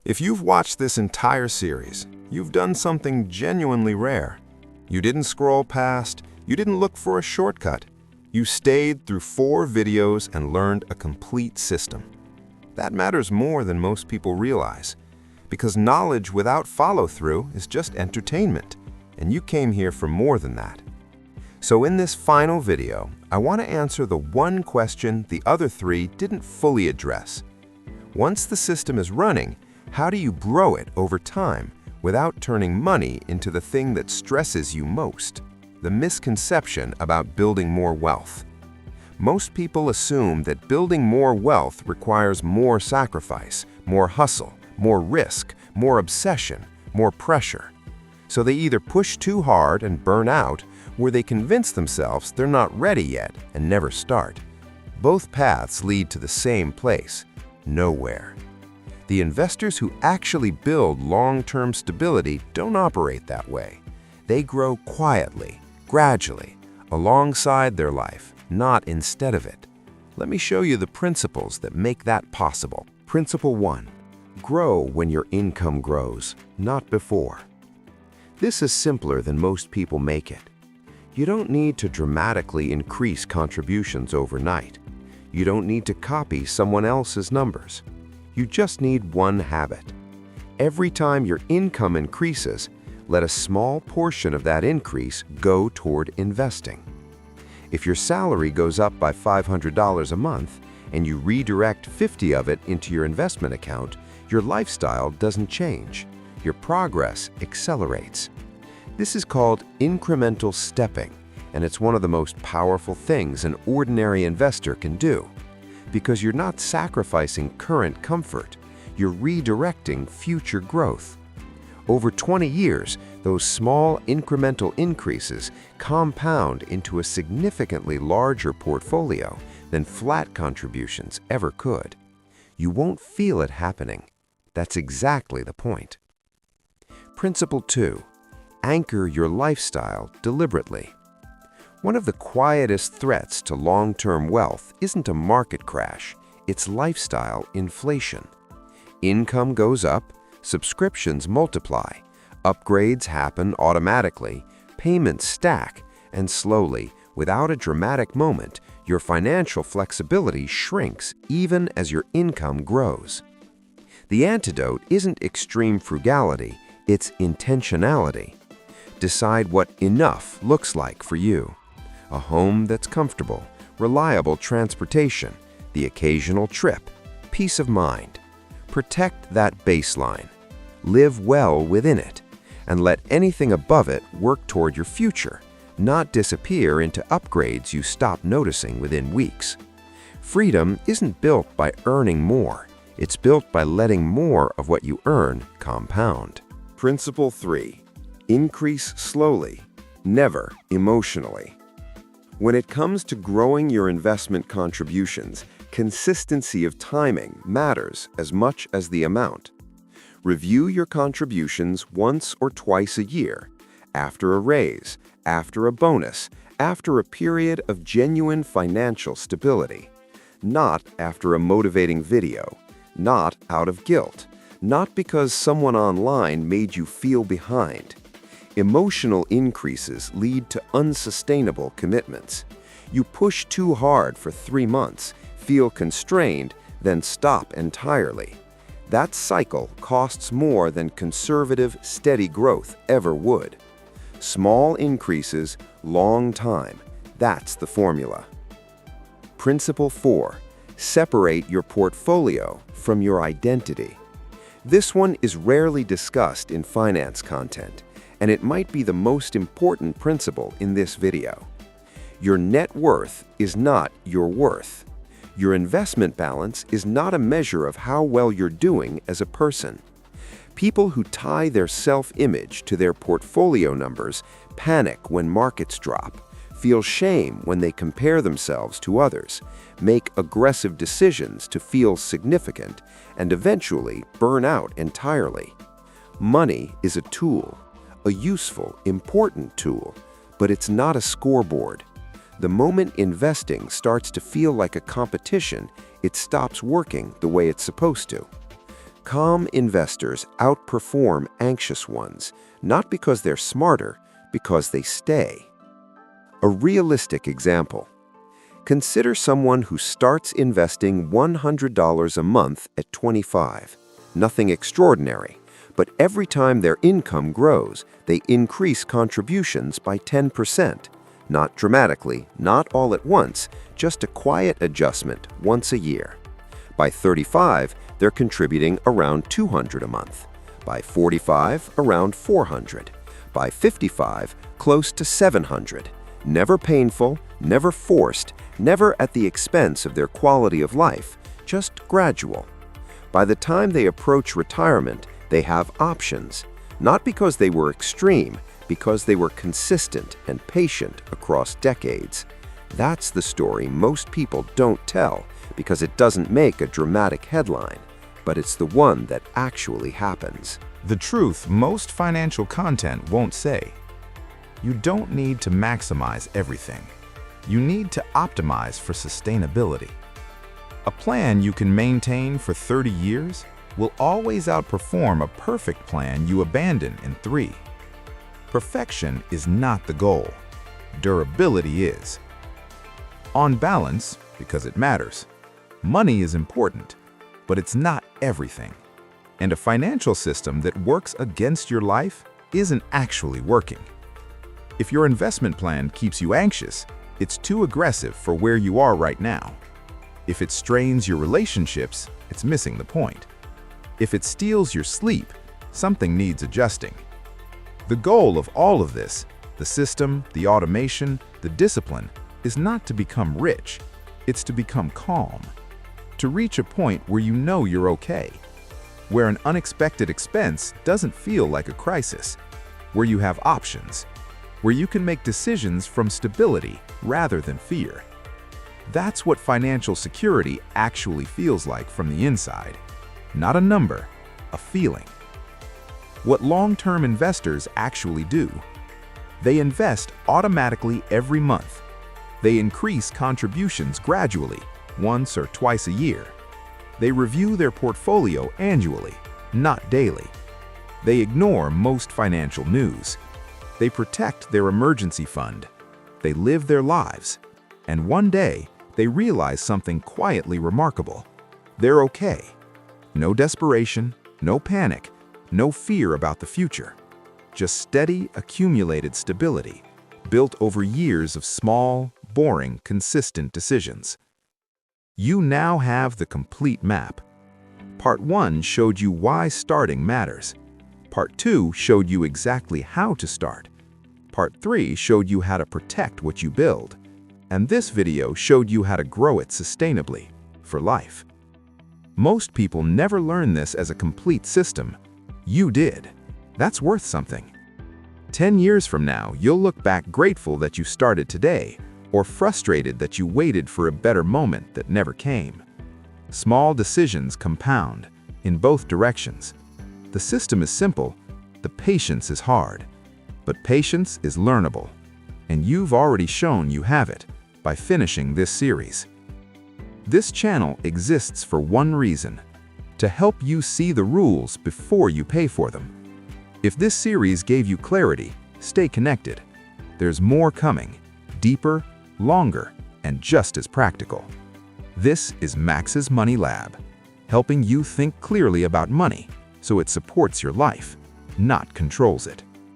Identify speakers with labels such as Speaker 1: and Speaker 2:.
Speaker 1: If you've watched this entire series, you've done something genuinely rare. You didn't scroll past, you didn't look for a shortcut. You stayed through 4 videos and learned a complete system. That matters more than most people realize, because knowledge without follow-through is just entertainment, and you came here for more than that. So in this final video, I want to answer the one question the other 3 didn't fully address. Once the system is running, how do you grow it over time without turning money into the thing that stresses you most? The misconception about building more wealth. Most people assume that building more wealth requires more sacrifice, more hustle, more risk, more obsession, more pressure. So they either push too hard and burn out, or they convince themselves they're not ready yet and never start. Both paths lead to the same place: nowhere. The investors who actually build long-term stability don't operate that way. They grow quietly, gradually, alongside their life, not instead of it. Let me show you the principles that make that possible. Principle 1. Grow when your income grows, not before. This is simpler than most people make it. You don't need to dramatically increase contributions overnight. You don't need to copy someone else's numbers. You just need one habit. Every time your income increases, let a small portion of that increase go toward investing. If your salary goes up by $500 a month and you redirect 50 of it into your investment account, your lifestyle doesn't change. Your progress accelerates. This is called incremental stepping, and it's one of the most powerful things an ordinary investor can do. Because you're not sacrificing current comfort, you're redirecting future growth. Over 20 years, those small incremental increases compound into a significantly larger portfolio than flat contributions ever could. You won't feel it happening. That's exactly the point. Principle 2. Anchor your lifestyle deliberately. One of the quietest threats to long-term wealth isn't a market crash, it's lifestyle inflation. Income goes up, subscriptions multiply, upgrades happen automatically, payments stack, and slowly, without a dramatic moment, your financial flexibility shrinks even as your income grows. The antidote isn't extreme frugality, it's intentionality. Decide what enough looks like for you. A home that's comfortable, reliable transportation, the occasional trip, peace of mind. Protect that baseline. Live well within it, and let anything above it work toward your future, not disappear into upgrades you stop noticing within weeks. Freedom isn't built by earning more. It's built by letting more of what you earn compound. Principle 3. Increase slowly, never emotionally. When it comes to growing your investment contributions, consistency of timing matters as much as the amount. Review your contributions once or twice a year, after a raise, after a bonus, after a period of genuine financial stability. Not after a motivating video, not out of guilt, not because someone online made you feel behind. Emotional increases lead to unsustainable commitments. You push too hard for 3 months, feel constrained, then stop entirely. That cycle costs more than conservative, steady growth ever would. Small increases, long time. That's the formula. Principle 4. Separate your portfolio from your identity. This one is rarely discussed in finance content, and it might be the most important principle in this video. Your net worth is not your worth. Your investment balance is not a measure of how well you're doing as a person. People who tie their self-image to their portfolio numbers panic when markets drop, feel shame when they compare themselves to others, make aggressive decisions to feel significant, and eventually burn out entirely. Money is a tool. A useful, important tool, but it's not a scoreboard. The moment investing starts to feel like a competition, it stops working the way it's supposed to.
Speaker 2: Calm investors outperform anxious ones, not because they're smarter, because they stay. A realistic example. Consider someone who starts investing $100 a month at 25. Nothing extraordinary, but every time their income grows, they increase contributions by 10%. Not dramatically, not all at once, just a quiet adjustment once a year. By 35, they're contributing around $200 a month. By 45, around $400. By 55, close to $700. Never painful, never forced, never at the expense of their quality of life, just gradual. By the time they approach retirement, they have options, not because they were extreme, because they were consistent and patient across decades. That's the story most people don't tell because it doesn't make a dramatic headline, but it's the one that actually happens.
Speaker 1: The truth most financial content won't say. You don't need to maximize everything. You need to optimize for sustainability. A plan you can maintain for 30 years will always outperform a perfect plan you abandon in 3. Perfection is not the goal. Durability is. On balance, because it matters, money is important, but it's not everything. And a financial system that works against your life isn't actually working. If your investment plan keeps you anxious, it's too aggressive for where you are right now. If it strains your relationships, it's missing the point. If it steals your sleep, something needs adjusting. The goal of all of this, the system, the automation, the discipline, is not to become rich. It's to become calm. To reach a point where you know you're okay. Where an unexpected expense doesn't feel like a crisis. Where you have options. Where you can make decisions from stability rather than fear. That's what financial security actually feels like from the inside. Not a number, a feeling. What long-term investors actually do. They invest automatically every month. They increase contributions gradually, once or twice a year. They review their portfolio annually, not daily. They ignore most financial news. They protect their emergency fund. They live their lives. And one day, they realize something quietly remarkable. They're okay. No desperation, no panic, no fear about the future. Just steady, accumulated stability, built over years of small, boring, consistent decisions. You now have the complete map. Part 1 showed you why starting matters. Part 2 showed you exactly how to start. Part 3 showed you how to protect what you build. And this video showed you how to grow it sustainably, for life. Most people never learn this as a complete system. You did. That's worth something. 10 years from now, you'll look back grateful that you started today, or frustrated that you waited for a better moment that never came. Small decisions compound, in both directions. The system is simple, the patience is hard. But patience is learnable, and you've already shown you have it by finishing this series. This channel exists for one reason: to help you see the rules before you pay for them. If this series gave you clarity, stay connected. There's more coming, deeper, longer, and just as practical. This is Max's Money Lab, helping you think clearly about money so it supports your life, not controls it.